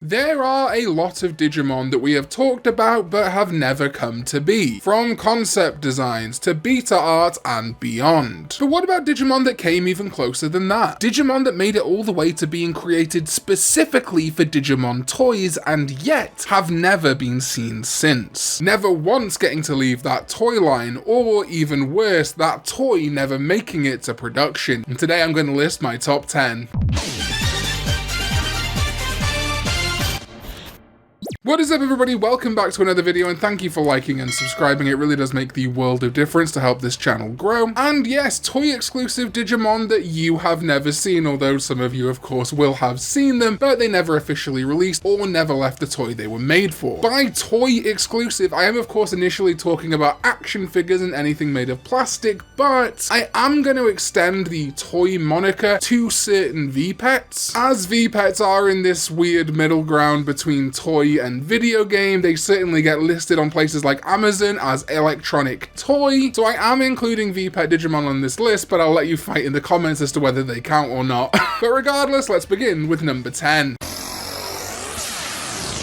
There are a lot of Digimon that we have talked about but have never come to be, from concept designs to beta art and beyond. But what about Digimon that came even closer than that? Digimon that made it all the way to being created specifically for Digimon toys and yet have never been seen since. Never once getting to leave that toy line, or even worse, that toy never making it to production. And today I'm going to list my top 10. What is up everybody, welcome back to another video and thank you for liking and subscribing. It really does make the world of difference to help this channel grow. And yes, toy exclusive Digimon that you have never seen, although some of you of course will have seen them, but they never officially released or never left the toy they were made for. By toy exclusive, I am of course initially talking about action figures and anything made of plastic, but I am going to extend the toy moniker to certain V-Pets, as V-Pets are in this weird middle ground between toy and video game. They certainly get listed on places like Amazon as electronic toy, so I am including V-Pet Digimon on this list, but I'll let you fight in the comments as to whether they count or not. But regardless, let's begin with number 10.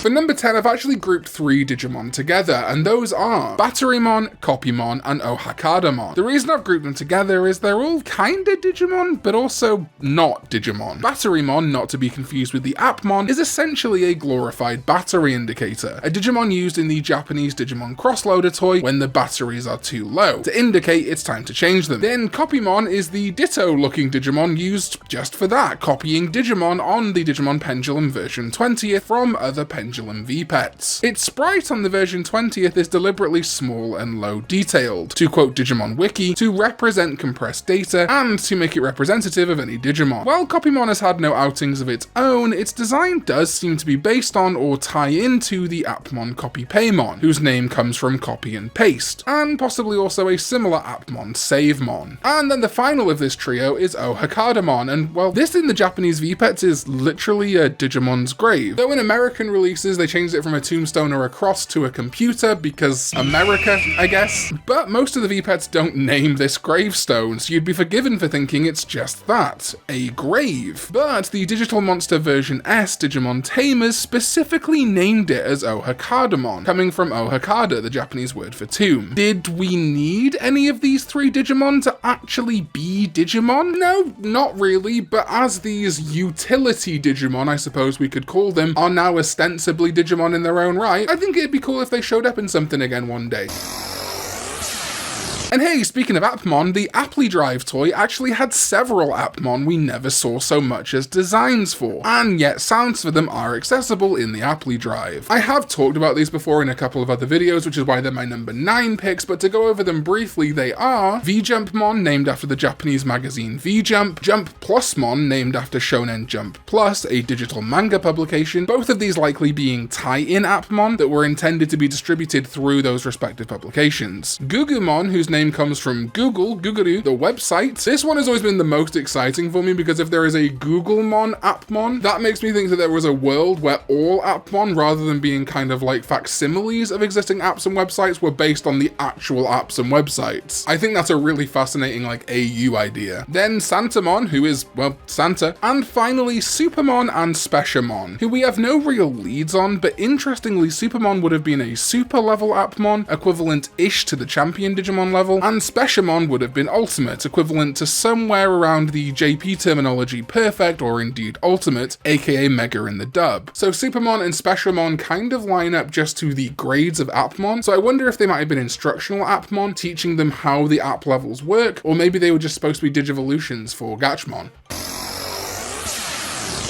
For number 10, I've actually grouped 3 Digimon together, and those are Batterymon, Copymon, and Ohakadamon. The reason I've grouped them together is they're all kinda Digimon, but also not Digimon. Batterymon, not to be confused with the Appmon, is essentially a glorified battery indicator, a Digimon used in the Japanese Digimon Crossloader toy when the batteries are too low, to indicate it's time to change them. Then Copymon is the ditto-looking Digimon used just for that, copying Digimon on the Digimon Pendulum version 20th from other Pendulum V-Pets. Its sprite on the version 20th is deliberately small and low detailed, to quote Digimon Wiki, to represent compressed data and to make it representative of any Digimon. While Copymon has had no outings of its own, its design does seem to be based on or tie into the Appmon Copy-Paymon, whose name comes from copy and paste, and possibly also a similar Appmon Savemon. And then the final of this trio is Ohakadamon, and well, this in the Japanese V-Pets is literally a Digimon's grave, though in American releases they changed it from a tombstone or a cross to a computer because America, I guess. But most of the V-Pets don't name this gravestone, so you'd be forgiven for thinking it's just that, a grave. But the Digital Monster version S Digimon Tamers specifically named it as Ohakadamon, coming from Ohakada, the Japanese word for tomb. Did we need any of these 3 Digimon to actually be Digimon? No, not really, but as these utility Digimon, I suppose we could call them, are now ostensibly Digimon in their own right, I think it'd be cool if they showed up in something again one day. And hey, speaking of Appmon, the Apply Drive toy actually had several Appmon we never saw so much as designs for, and yet sounds for them are accessible in the Apply Drive. I have talked about these before in a couple of other videos, which is why they're my number 9 picks, but to go over them briefly, they are V-Jumpmon, named after the Japanese magazine V-Jump, Jump Plusmon, named after Shonen Jump Plus, a digital manga publication, both of these likely being tie-in Appmon that were intended to be distributed through those respective publications. Gugumon, whose name comes from Google, Guguru, the website. This one has always been the most exciting for me because if there is a Googlemon Appmon, that makes me think that there was a world where all Appmon, rather than being kind of like facsimiles of existing apps and websites, were based on the actual apps and websites. I think that's a really fascinating like AU idea. Then Santamon, who is, well, Santa. And finally Supermon and Speciamon, who we have no real leads on, but interestingly Supermon would have been a super level Appmon, equivalent-ish to the champion Digimon level, and Speciamon would have been ultimate, equivalent to somewhere around the JP terminology perfect or indeed ultimate, aka mega in the dub. So Supermon and Speciamon kind of line up just to the grades of Appmon, so I wonder if they might have been instructional Appmon, teaching them how the app levels work, or maybe they were just supposed to be Digivolutions for Gatchmon.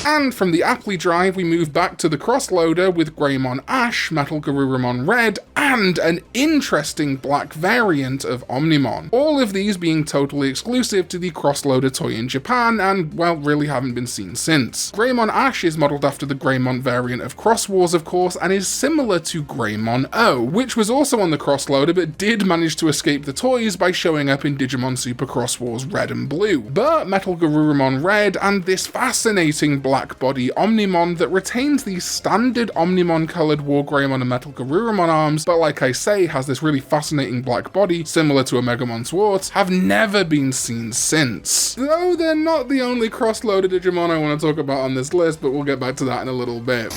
And from the Apply Drive, we move back to the Crossloader with Greymon Ash, Metal Garurumon Red, and an interesting black variant of Omnimon. All of these being totally exclusive to the Crossloader toy in Japan, and, well, really haven't been seen since. Greymon Ash is modelled after the Greymon variant of Cross Wars, of course, and is similar to Greymon O, which was also on the Crossloader, but did manage to escape the toys by showing up in Digimon Super Cross Wars Red and Blue. But Metal Garurumon Red, and this fascinating black body Omnimon that retains the standard Omnimon coloured Wargreymon and Metal Garurumon arms, but like I say, has this really fascinating black body, similar to a Megamon Swartz, have never been seen since. Though they're not the only cross-loaded Digimon I want to talk about on this list, but we'll get back to that in a little bit.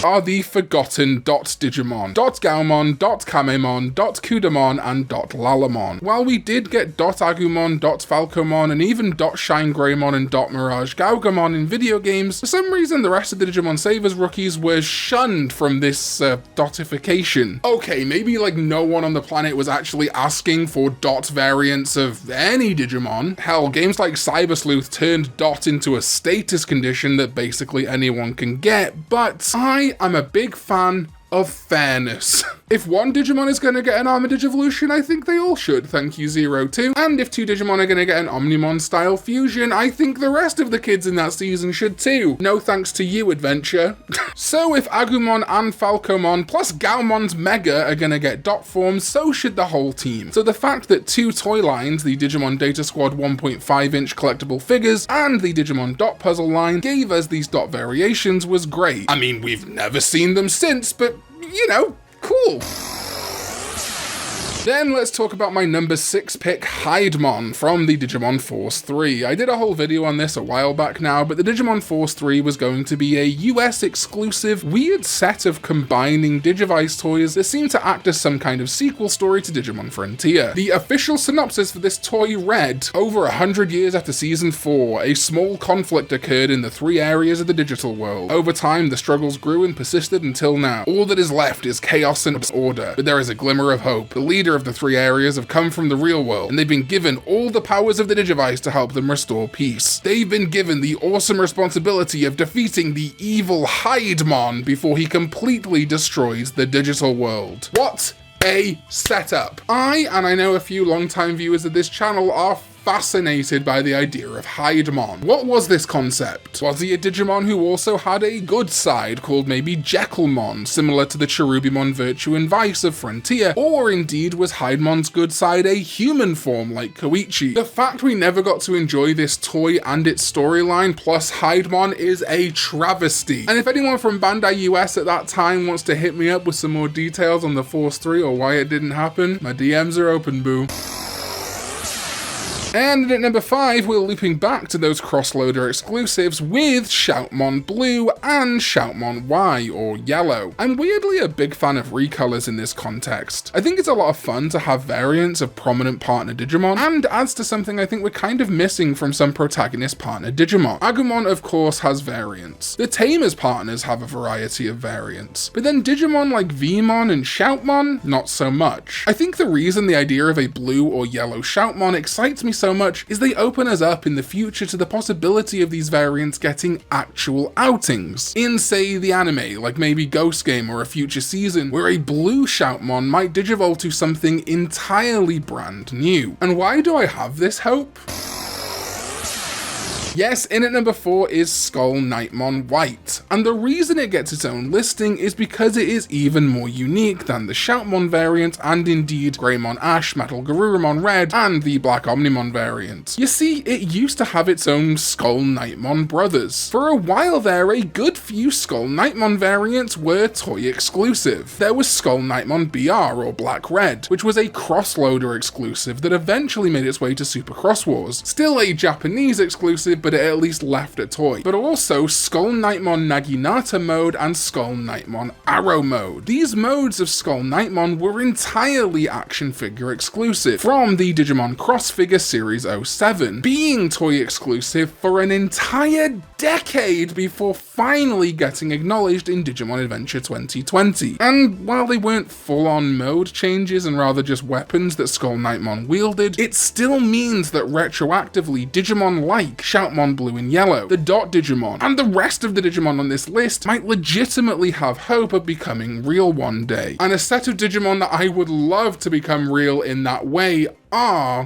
are the forgotten Dot Digimon. Dot Gaomon, Dot Kamemon, Dot Kudamon, and Dot Lalamon. While we did get Dot Agumon, Dot Falcomon, and even Dot Shine Greymon and Dot Mirage Gaugamon in video games, for some reason the rest of the Digimon Savers rookies were shunned from this dotification. Okay, maybe like no one on the planet was actually asking for Dot variants of any Digimon. Hell, games like Cyber Sleuth turned Dot into a status condition that basically anyone can get, but I am a big fan of fairness. If one Digimon is going to get an Armadigivolution, I think they all should, thank you 02. And if two Digimon are going to get an Omnimon-style fusion, I think the rest of the kids in that season should too. No thanks to you, Adventure. So if Agumon and Falcomon plus Gaumon's Mega are going to get Dot forms, so should the whole team. So the fact that two toy lines, the Digimon Data Squad 1.5-inch collectible figures and the Digimon Dot puzzle line, gave us these Dot variations was great. I mean, we've never seen them since, but you know, cool. Then let's talk about my number 6 pick, Hydemon, from the Digimon Force 3. I did a whole video on this a while back now, but the Digimon Force 3 was going to be a US exclusive, weird set of combining Digivice toys that seemed to act as some kind of sequel story to Digimon Frontier. The official synopsis for this toy read, over 100 years after Season 4, a small conflict occurred in the 3 areas of the digital world. Over time, the struggles grew and persisted until now. All that is left is chaos and disorder, but there is a glimmer of hope. The leader of the 3 areas have come from the real world, and they've been given all the powers of the Digivice to help them restore peace. They've been given the awesome responsibility of defeating the evil Hydemon before he completely destroys the digital world. What a setup. I know a few longtime viewers of this channel, are fascinated by the idea of Hydemon. What was this concept? Was he a Digimon who also had a good side called maybe Jekyllmon, similar to the Cherubimon Virtue and Vice of Frontier? Or indeed was Hydemon's good side a human form like Koichi? The fact we never got to enjoy this toy and its storyline plus Hydemon is a travesty. And if anyone from Bandai US at that time wants to hit me up with some more details on the Force 3 or why it didn't happen, my DMs are open, boo. And at number 5, we're looping back to those cross-loader exclusives with Shoutmon Blue and Shoutmon Y, or Yellow. I'm weirdly a big fan of recolors in this context. I think it's a lot of fun to have variants of prominent partner Digimon, and adds to something I think we're kind of missing from some protagonist partner Digimon. Agumon, of course, has variants. The Tamers partners have a variety of variants, but then Digimon like Vmon and Shoutmon, not so much. I think the reason the idea of a blue or yellow Shoutmon excites me so much is they open us up in the future to the possibility of these variants getting actual outings in, say, the anime, like maybe Ghost Game or a future season, where a blue Shoutmon might digivolve to something entirely brand new. And why do I have this hope? Yes, in at number 4 is Skull Knightmon White, and the reason it gets its own listing is because it is even more unique than the Shoutmon variant and indeed Greymon Ash, Metal Garurumon Red, and the Black Omnimon variant. You see, it used to have its own Skull Knightmon brothers. For a while there, a good few Skull Knightmon variants were toy exclusive. There was Skull Knightmon BR, or Black Red, which was a cross-loader exclusive that eventually made its way to Super Cross Wars. Still a Japanese exclusive, but it at least left a toy. But also Skull Knightmon Naginata mode and Skull Knightmon Arrow mode. These modes of Skull Knightmon were entirely action figure exclusive from the Digimon Cross Figure Series 07, being toy exclusive for an entire decade before finally getting acknowledged in Digimon Adventure 2020. And while they weren't full-on mode changes and rather just weapons that Skull Knightmon wielded, it still means that retroactively Digimon like Shoutmon Blue and Yellow, the Dot Digimon, and the rest of the Digimon on this list might legitimately have hope of becoming real one day. And a set of Digimon that I would love to become real in that way are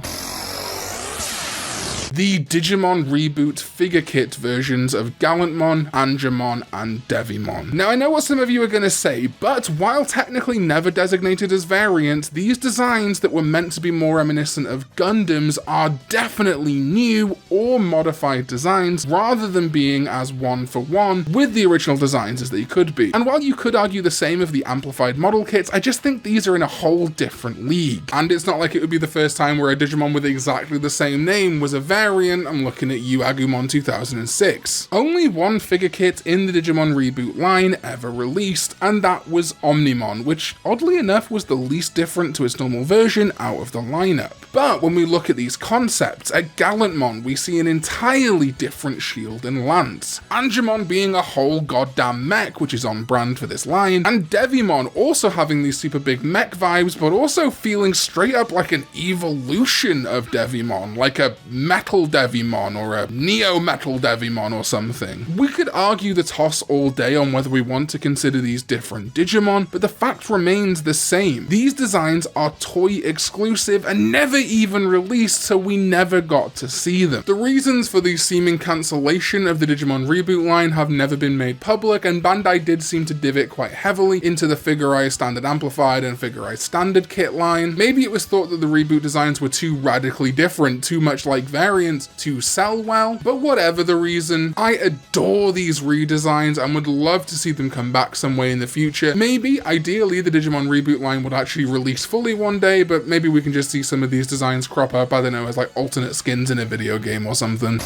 the Digimon Reboot figure kit versions of Gallantmon, Angemon, and Devimon. Now I know what some of you are going to say, but while technically never designated as variants, these designs that were meant to be more reminiscent of Gundams are definitely new or modified designs rather than being as one for one with the original designs as they could be. And while you could argue the same of the amplified model kits, I just think these are in a whole different league. And it's not like it would be the first time where a Digimon with exactly the same name was a variant variant, I'm looking at you, Agumon 2006. Only one figure kit in the Digimon reboot line ever released, and that was Omnimon, which oddly enough was the least different to its normal version out of the lineup. But when we look at these concepts, at Gallantmon we see an entirely different shield and lance, Angemon being a whole goddamn mech, which is on brand for this line, and Devimon also having these super big mech vibes, but also feeling straight up like an evolution of Devimon, like a metal Devimon or a neo-metal Devimon or something. We could argue the toss all day on whether we want to consider these different Digimon, but the fact remains the same. These designs are toy exclusive and never even released, so we never got to see them. The reasons for the seeming cancellation of the Digimon reboot line have never been made public, and Bandai did seem to divot quite heavily into the Figureize Standard Amplified and Figureize Standard kit line. Maybe it was thought that the reboot designs were too radically different, too much like variants, to sell well, but whatever the reason, I adore these redesigns and would love to see them come back some way in the future. Maybe, ideally, the Digimon reboot line would actually release fully one day, but maybe we can just see some of these designs crop up, I don't know, as like alternate skins in a video game or something.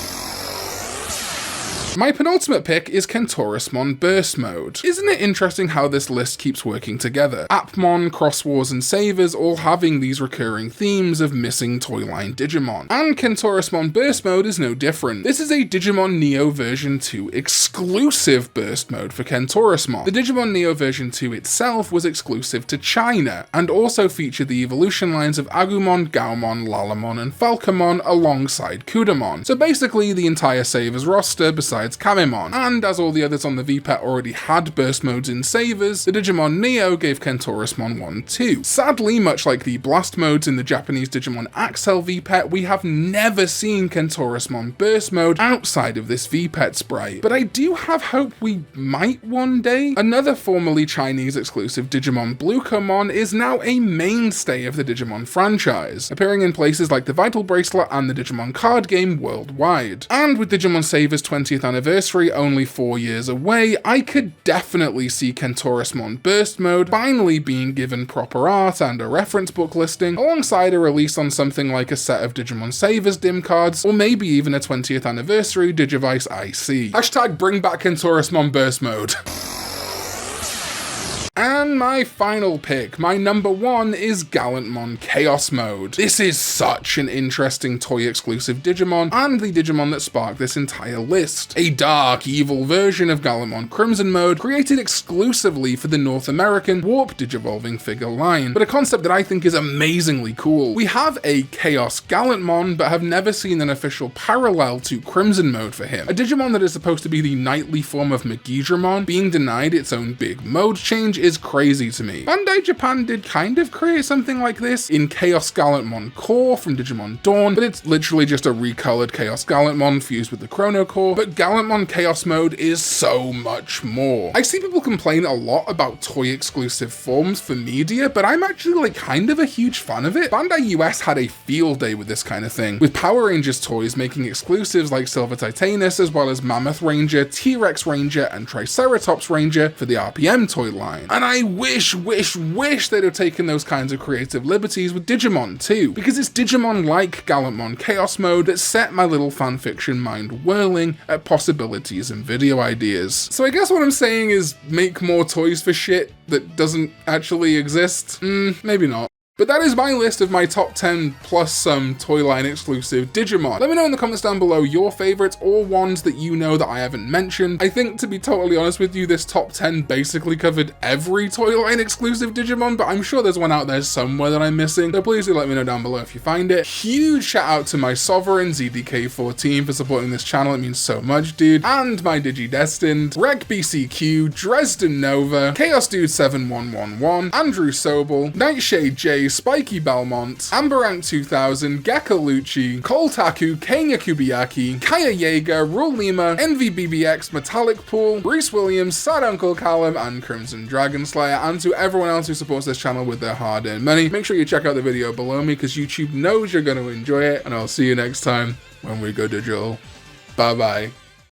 My penultimate pick is Kentorusmon Burst Mode. Isn't it interesting how this list keeps working together? Appmon, Cross Wars, and Savers all having these recurring themes of missing toy line Digimon. And Kentorusmon Burst Mode is no different. This is a Digimon Neo version 2 exclusive burst mode for Kentorusmon. The Digimon Neo version 2 itself was exclusive to China, and also featured the evolution lines of Agumon, Gaomon, Lalamon, and Falcomon alongside Kudamon. So basically the entire Savers roster besides Kamemon, and as all the others on the VPET already had burst modes in Savers, the Digimon Neo gave Kentorusmon one too. Sadly, much like the blast modes in the Japanese Digimon Axel VPET, we have never seen Kentorusmon burst mode outside of this VPET sprite, but I do have hope we might one day. Another formerly Chinese exclusive Digimon Blucomon is now a mainstay of the Digimon franchise, appearing in places like the Vital Bracelet and the Digimon card game worldwide. And with Digimon Savers 20th anniversary only 4 years away, I could definitely see Kentorusmon Burst Mode finally being given proper art and a reference book listing, alongside a release on something like a set of Digimon Savers dim cards, or maybe even a 20th anniversary Digivice IC. Hashtag bring back Kentorusmon Burst Mode. And my final pick, my number one, is Gallantmon Chaos Mode. This is such an interesting toy-exclusive Digimon, and the Digimon that sparked this entire list. A dark, evil version of Gallantmon Crimson Mode, created exclusively for the North American Warp Digivolving figure line, but a concept that I think is amazingly cool. We have a Chaos Gallantmon, but have never seen an official parallel to Crimson Mode for him. A Digimon that is supposed to be the knightly form of Megidramon, being denied its own big mode change is crazy to me. Bandai Japan did kind of create something like this in Chaos Gallantmon Core from Digimon Dawn, but it's literally just a recolored Chaos Gallantmon fused with the Chrono Core. But Gallantmon Chaos Mode is so much more. I see people complain a lot about toy exclusive forms for media, but I'm actually like kind of a huge fan of it. Bandai US had a field day with this kind of thing, with Power Rangers toys making exclusives like Silver Titanus, as well as Mammoth Ranger, T-Rex Ranger, and Triceratops Ranger for the RPM toy line. And I wish they'd have taken those kinds of creative liberties with Digimon too, because it's Digimon like Gallantmon Chaos Mode that set my little fanfiction mind whirling at possibilities and video ideas. So I guess what I'm saying is make more toys for shit that doesn't actually exist? Maybe not. But that is my list of my top 10 plus some toy line exclusive Digimon. Let me know in the comments down below your favorites or ones that you know that I haven't mentioned. I think, to be totally honest with you, this top 10 basically covered every toy line exclusive Digimon, but I'm sure there's one out there somewhere that I'm missing, so please do let me know down below if you find it. Huge shout out to my Sovereign ZDK14 for supporting this channel, it means so much, dude. And my DigiDestined, Reg BCQ, Dresden Nova, Chaos Dude 7111, Andrew Sobel, Nightshade J, Spiky Belmont, Amberant 2000, Gekalucci, Koltaku, Kenya Kubiaki, Kaya Yeager, Rule Lima, NVBBX, Metallic Pool, Bruce Williams, Sad Uncle Callum, and Crimson Dragon Slayer, and to everyone else who supports this channel with their hard-earned money. Make sure you check out the video below me because YouTube knows you're going to enjoy it, and I'll see you next time when we go digital. Bye bye.